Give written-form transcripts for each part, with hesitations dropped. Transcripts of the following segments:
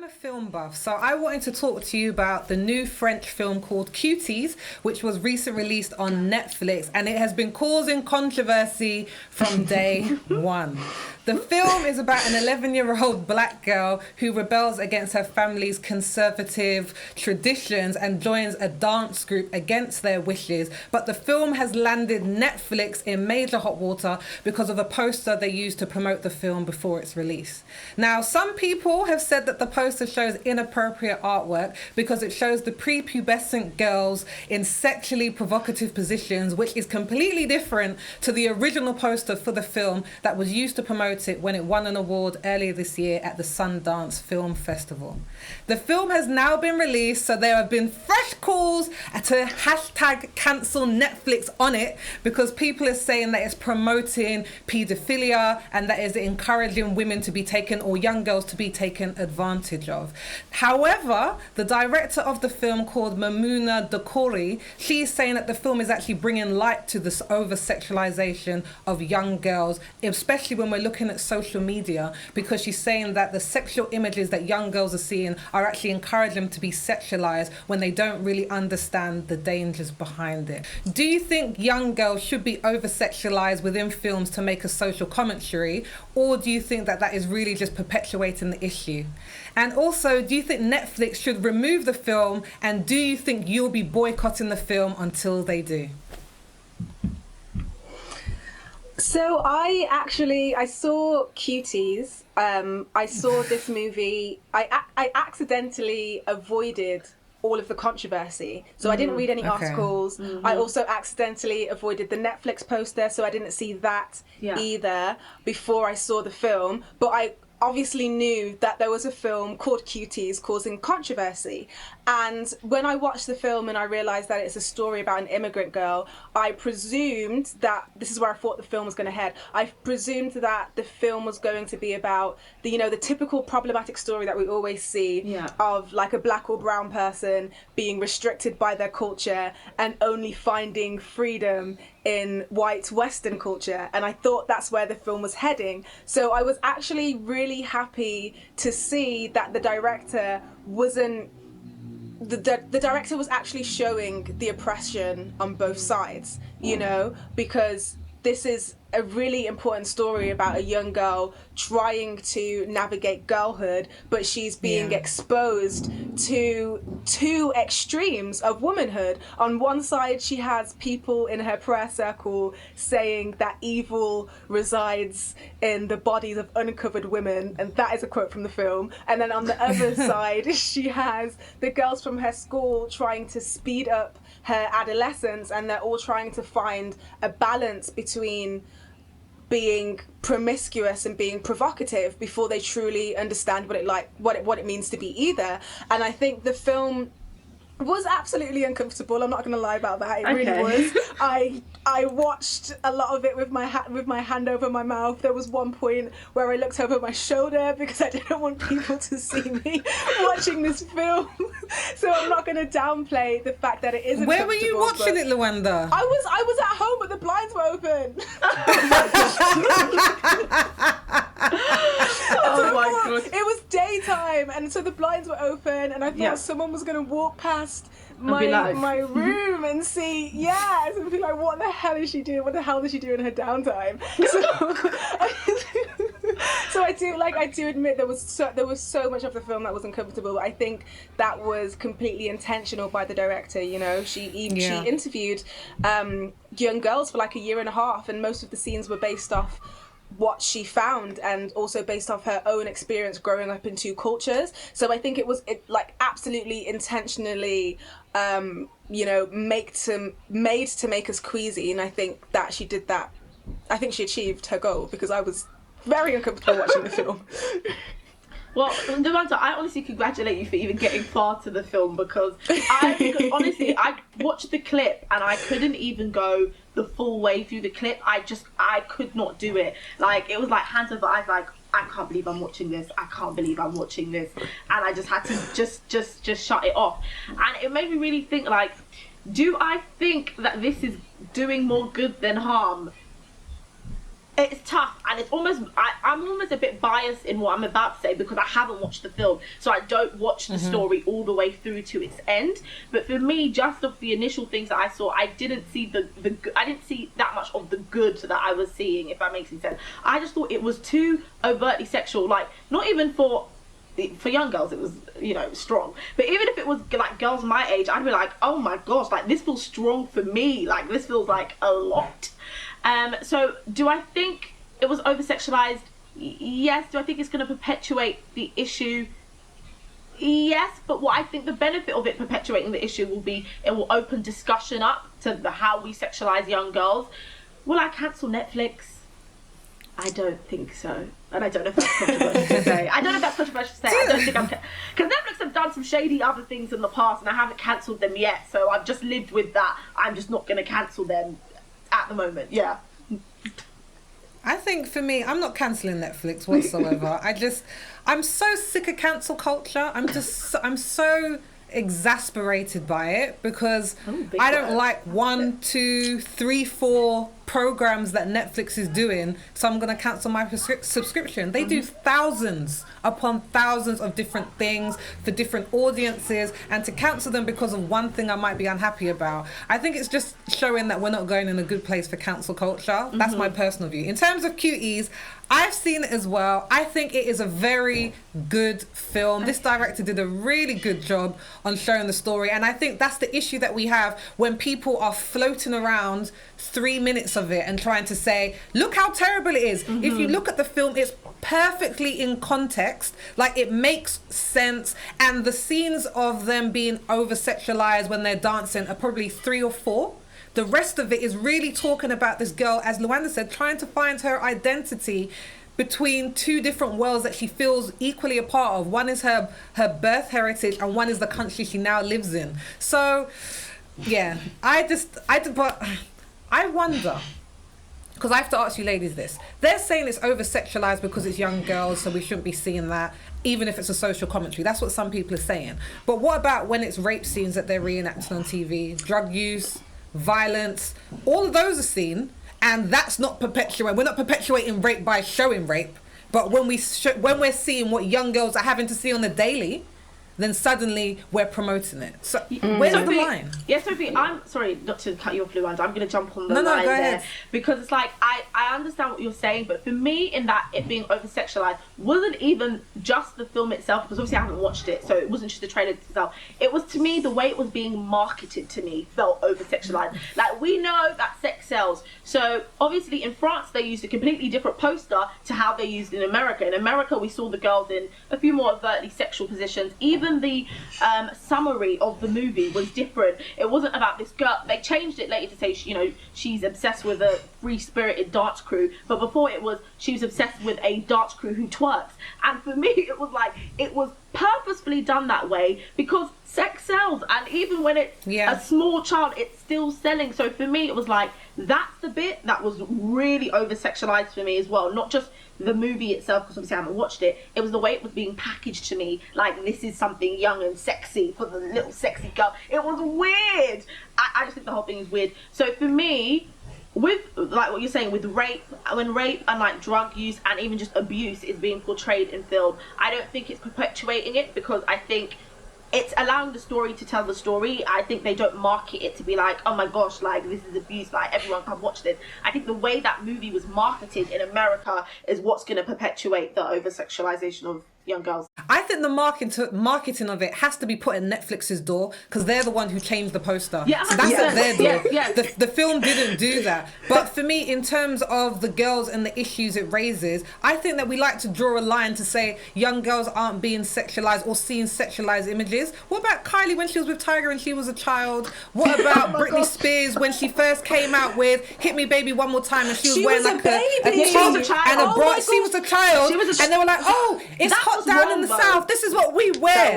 a film buff, so I wanted to talk to you about the new French film called Cuties, which was recently released on Netflix, and it has been causing controversy from day one. The film is about an 11-year-old black girl who rebels against her family's conservative traditions and joins a dance group against their wishes. But the film has landed Netflix in major hot water because of a poster they used to promote the film before its release. Now, some people have said that the poster shows inappropriate artwork because it shows the prepubescent girls in sexually provocative positions, which is completely different to the original poster for the film that was used to promote it when it won an award earlier this year at the Sundance Film Festival. The film has now been released, so there have been fresh calls to hashtag cancel Netflix on it because people are saying that it's promoting paedophilia and that is encouraging women to be taken or young girls to be taken advantage of. However, the director of the film, called Mamouna Dakouri, she's saying that the film is actually bringing light to this over-sexualization of young girls, especially when we're looking at social media, because she's saying that the sexual images that young girls are seeing are actually encouraging them to be sexualized when they don't really understand the dangers behind it. Do you think young girls should be over-sexualized within films to make a social commentary, or do you think that that is really just perpetuating the issue? And also, do you think Netflix should remove the film, and do you think you'll be boycotting the film until they do? So I saw Cuties. I saw this movie. I accidentally avoided all of the controversy. So I didn't read any articles. Mm-hmm. I also accidentally avoided the Netflix poster, so I didn't see that either before I saw the film. But I obviously knew that there was a film called Cuties causing controversy. And when I watched the film and I realised that it's a story about an immigrant girl, I presumed that, this is where I thought the film was going to head, I presumed that the film was going to be about the, you know, the typical problematic story that we always see of like a black or brown person being restricted by their culture and only finding freedom in white Western culture. And I thought that's where the film was heading. So I was actually really happy to see that the director wasn't, the director was actually showing the oppression on both sides, you know, because this is a really important story about a young girl trying to navigate girlhood, but she's being exposed to two extremes of womanhood. On one side, she has people in her prayer circle saying that evil resides in the bodies of uncovered women, and that is a quote from the film. And then on the other side, she has the girls from her school trying to speed up her adolescence, and they're all trying to find a balance between being promiscuous and being provocative before they truly understand what it means to be either. And I think the film was absolutely uncomfortable. I'm not going to lie about that. It really was. I watched a lot of it with my hand over my mouth. There was one point where I looked over my shoulder because I didn't want people to see me watching this film. So I'm not going to downplay the fact that it is uncomfortable. Where were you watching it, Luanda? I was at home, but the blinds were open. Oh my god! It was daytime, and so the blinds were open, and I thought someone was going to walk past my room and see, and be like, what the hell is she doing? What the hell does she do in her downtime? So I do admit there was so much of the film that was uncomfortable, but I think that was completely intentional by the director. You know, she interviewed young girls for like a year and a half, and most of the scenes were based off what she found and also based off her own experience growing up in two cultures. So I think it was absolutely intentionally made to make us queasy, and I think that she did that. I think she achieved her goal because I was very uncomfortable watching the film. Well, Luanda, I honestly congratulate you for even getting far to the film because honestly, I watched the clip and I couldn't even go the full way through the clip. I could not do it. Like, it was like hands over eyes, like, I can't believe I'm watching this. I can't believe I'm watching this. And I just had to just shut it off. And it made me really think, like, do I think that this is doing more good than harm? it's tough, and it's almost I'm almost a bit biased in what I'm about to say because I haven't watched the film, so I don't watch the story all the way through to its end. But for me, just of the initial things that I saw, I didn't see I didn't see that much of the good that I was seeing, if that makes any sense. I just thought it was too overtly sexual, like not even for young girls it was, you know, strong, but even if it was like girls my age, I'd be like, oh my gosh, like this feels strong for me, like this feels like a lot. So do I think it was over-sexualized? Yes. Do I think it's going to perpetuate the issue? Yes. But what I think the benefit of it perpetuating the issue will be, it will open discussion up to how we sexualize young girls. Will I cancel Netflix? I don't think so. And I don't know if that's controversial to say. I don't know if that's controversial to say. I don't think I'm... Because Netflix have done some shady other things in the past and I haven't cancelled them yet. So I've just lived with that. I'm just not going to cancel them at the moment. Yeah. I think for me, I'm not cancelling Netflix whatsoever. I'm so sick of cancel culture. I'm so exasperated by it because I don't like 1, 2, 3, 4 programs that Netflix is doing, so I'm going to cancel my subscription. They do thousands upon thousands of different things for different audiences, and to cancel them because of one thing I might be unhappy about, I think it's just showing that we're not going in a good place for cancel culture. That's my personal view. In terms of Cuties, I've seen it as well. I think it is a very good film. This director did a really good job on showing the story, and I think that's the issue that we have when people are floating around 3 minutes of it and trying to say, look how terrible it is. If you look at the film, it's perfectly in context, like it makes sense, and the scenes of them being over-sexualized when they're dancing are probably 3 or 4. The rest of it is really talking about this girl, as Luanda said, trying to find her identity between 2 different worlds that she feels equally a part of. One is her birth heritage, and one is the country she now lives in. So, yeah, but I wonder, because I have to ask you ladies this. They're saying it's over-sexualized because it's young girls, so we shouldn't be seeing that, even if it's a social commentary. That's what some people are saying. But what about when it's rape scenes that they're reenacting on TV? Drug use, violence, all of those are seen, and that's not perpetuating. We're not perpetuating rape by showing rape, but when we're seeing what young girls are having to see on the daily, then suddenly we're promoting it. So where's the line? Yeah, Sophie, I'm sorry not to cut you off, Luanda. I'm going to jump on the line go there ahead. because it's like I understand what you're saying, but for me, in that it being over-sexualized wasn't even just the film itself, because obviously I haven't watched it, so it wasn't just the trailer itself. It was, to me, the way it was being marketed to me felt over-sexualized. Like, we know that sex sells, so obviously in France they used a completely different poster to how they used in America. In America, we saw the girls in a few more overtly sexual positions. Even the summary of the movie was different. It wasn't about this girl. They changed it later to say, you know, she's obsessed with a free-spirited dance crew, but before it was she was obsessed with a dance crew who twerks. And for me, it was like, it was purposefully done that way because sex sells, and even when it's a small child, it's still selling. So for me, it was like, that's the bit that was really over-sexualized for me as well. Not just the movie itself, because obviously I haven't watched it. It was the way it was being packaged to me, like this is something young and sexy for the little sexy girl. It was weird. I just think the whole thing is weird. So for me, with like what you're saying with rape, when rape and like drug use and even just abuse is being portrayed in film, I don't think it's perpetuating it, because I think it's allowing the story to tell the story. I think they don't market it to be like, oh my gosh, like this is abuse, like everyone can watch this. I think the way that movie was marketed in America is what's going to perpetuate the over-sexualization of young girls. I think the marketing of it has to be put in Netflix's door, because they're the one who changed the poster. Yeah, so that's what they're doing. Yes. The film didn't do that. But for me, in terms of the girls and the issues it raises, I think that we like to draw a line to say young girls aren't being sexualized or seeing sexualized images. What about Kylie when she was with Tiger and she was a child? What about Britney Spears when she first came out with Hit Me Baby One More Time and she was wearing like a top and a bra? She was a child, and they were like, oh, it's hot down in the South, this is what we wear.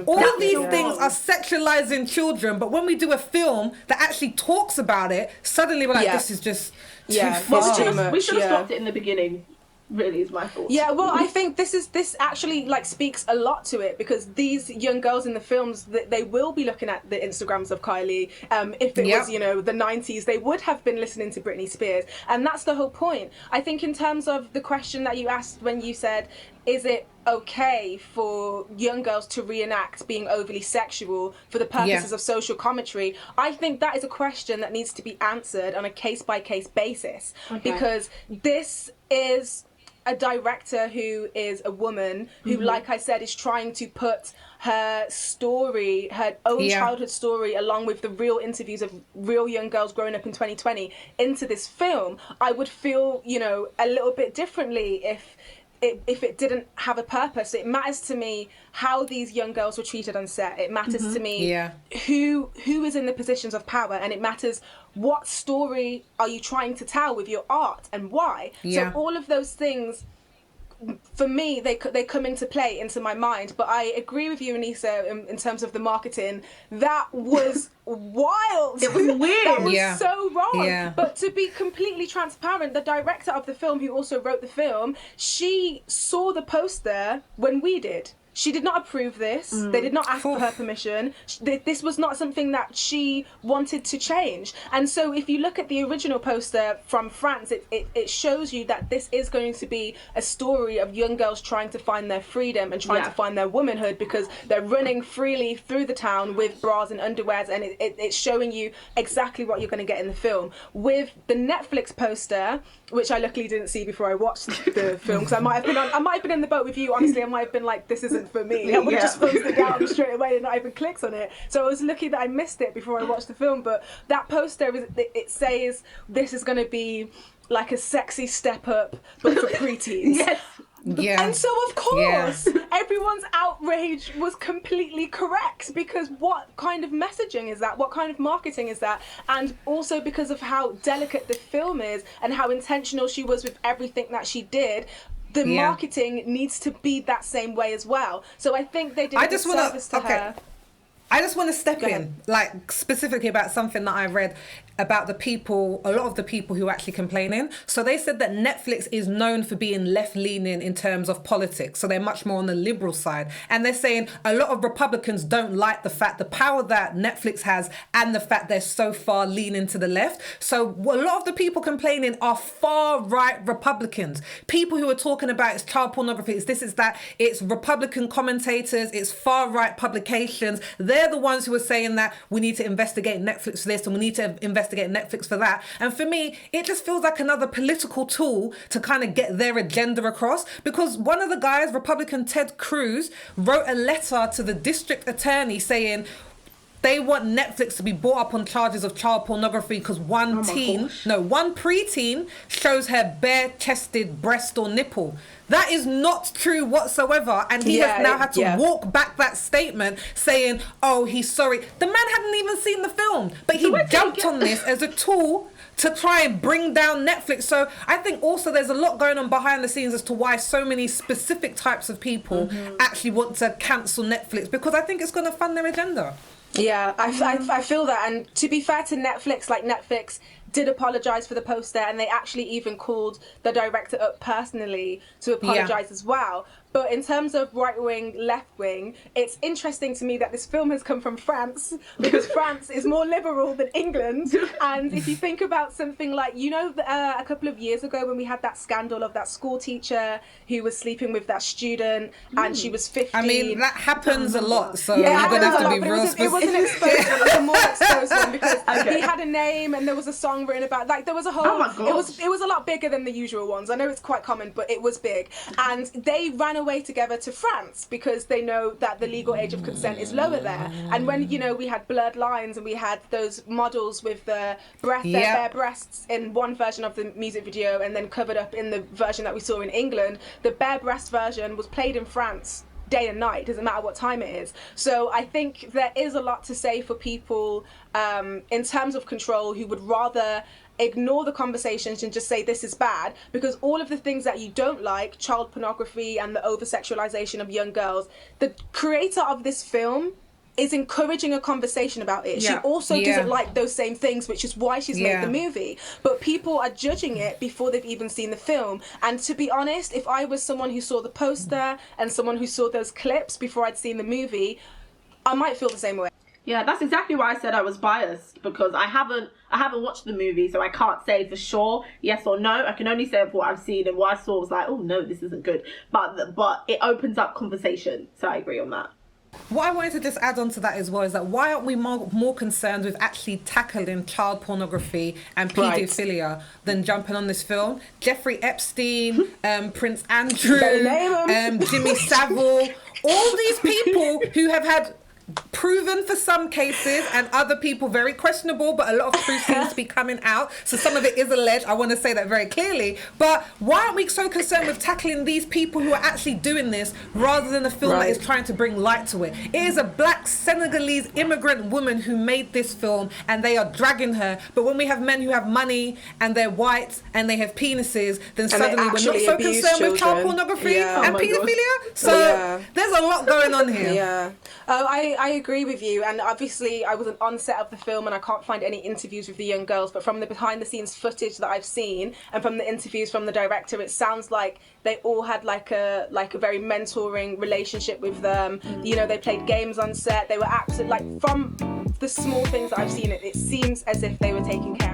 All these things are sexualizing children, but when we do a film that actually talks about it, suddenly we're like, this is just too far. We should have stopped it in the beginning. really is my thoughts. Yeah, well, I think this actually like speaks a lot to it, because these young girls in the films, they will be looking at the Instagrams of Kylie. If it was, the 90s, they would have been listening to Britney Spears, and that's the whole point. I think in terms of the question that you asked when you said, is it okay for young girls to reenact being overly sexual for the purposes of social commentary? I think that is a question that needs to be answered on a case-by-case basis, because this is a director who is a woman who, like I said, is trying to put her story, her own childhood story, along with the real interviews of real young girls growing up in 2020 into this film. I would feel, a little bit differently if it didn't have a purpose. It matters to me how these young girls were treated on set. It matters to me who is in the positions of power, and it matters what story are you trying to tell with your art and why. So all of those things, for me, they come into play into my mind. But I agree with you, Anissa, in terms of the marketing. That was wild. It was weird. That was so wrong. Yeah. But to be completely transparent, the director of the film, who also wrote the film, she saw the poster when we did. She did not approve this. They did not ask for her permission. This was not something that she wanted to change. And so if you look at the original poster from France, it shows you that this is going to be a story of young girls trying to find their freedom and trying to find their womanhood, because they're running freely through the town with bras and underwears, and it's showing you exactly what you're going to get in the film. With the Netflix poster, which I luckily didn't see before I watched the film, because I might have been in the boat with you, honestly. I might have been like, this isn't for me. I would have just thumbs it down straight away and not even clicked on it. So I was lucky that I missed it before I watched the film. But that poster, it says this is going to be like a sexy step up, but for preteens. Yes. Yeah. And so, of course, everyone's outrage was completely correct, because what kind of messaging is that? What kind of marketing is that? And also because of how delicate the film is and how intentional she was with everything that she did, the marketing needs to be that same way as well. So I think they did a good service to her. I just want to step in, like, specifically about something that I read about a lot of the people who are actually complaining. So they said that Netflix is known for being left-leaning in terms of politics. So they're much more on the liberal side. And they're saying a lot of Republicans don't like the power that Netflix has, and the fact they're so far leaning to the left. So a lot of the people complaining are far-right Republicans. People who are talking about it's child pornography, it's this, it's that. It's Republican commentators, it's far-right publications. They're the ones who are saying that we need to investigate Netflix for this and we need to investigate Netflix for that. And for me, it just feels like another political tool to kind of get their agenda across. Because one of the guys, Republican Ted Cruz, wrote a letter to the district attorney saying they want Netflix to be brought up on charges of child pornography because one preteen shows her bare-chested breast or nipple. That is not true whatsoever. And he has now had to walk back that statement saying, oh, he's sorry. The man hadn't even seen the film, but he jumped on this as a tool to try and bring down Netflix. So I think also there's a lot going on behind the scenes as to why so many specific types of people actually want to cancel Netflix, because I think it's going to fund their agenda. Yeah, I feel that. And to be fair to Netflix, like, Netflix did apologise for the poster, and they actually even called the director up personally to apologise as well. But in terms of right-wing, left-wing, it's interesting to me that this film has come from France, because France is more liberal than England. And if you think about something like, a couple of years ago when we had that scandal of that school teacher who was sleeping with that student and she was 15. I mean, that happens a lot, so you're going to have to be real specific. It wasn't exposed one, it was a more exposed one, because he had a name and there was a song written about, like, there was a whole... Oh my gosh. It was a lot bigger than the usual ones. I know it's quite common, but it was big. And they ran away together to France because they know that the legal age of consent is lower there. And when, we had blurred lines and we had those models with their bare breasts in one version of the music video and then covered up in the version that we saw in England, the bare breast version was played in France day and night, doesn't matter what time it is. So I think there is a lot to say for people in terms of control who would rather ignore the conversations and just say this is bad, because all of the things that you don't like, child pornography and the over-sexualization of young girls, the creator of this film is encouraging a conversation about it. She Yeah. also Yeah. doesn't like those same things, which is why she's made the movie. But people are judging it before they've even seen the film. And to be honest, if I was someone who saw the poster and someone who saw those clips before I'd seen the movie, I might feel the same way. Yeah, that's exactly why I said I was biased, because I haven't watched the movie, so I can't say for sure yes or no. I can only say of what I've seen, and what I saw was like, oh no, this isn't good. But it opens up conversation, so I agree on that. What I wanted to just add on to that as well is that why aren't we more concerned with actually tackling child pornography and paedophilia than jumping on this film? Jeffrey Epstein, Prince Andrew, Jimmy Savile, all these people who have had proven for some cases and other people very questionable, but a lot of truth seems to be coming out, so some of it is alleged. I want to say that very clearly. But why aren't we so concerned with tackling these people who are actually doing this rather than a film that is trying to bring light to it? It is a black Senegalese immigrant woman who made this film, and they are dragging her. But when we have men who have money and they're white and they have penises, then suddenly we're not so concerned with child pornography and paedophilia. So there's a lot going on here. I agree with you, and obviously I wasn't on set of the film and I can't find any interviews with the young girls, but from the behind the scenes footage that I've seen and from the interviews from the director, it sounds like they all had like a very mentoring relationship with them. You know, they played games on set, they were absolutely, like, from the small things that I've seen, it seems as if they were taking care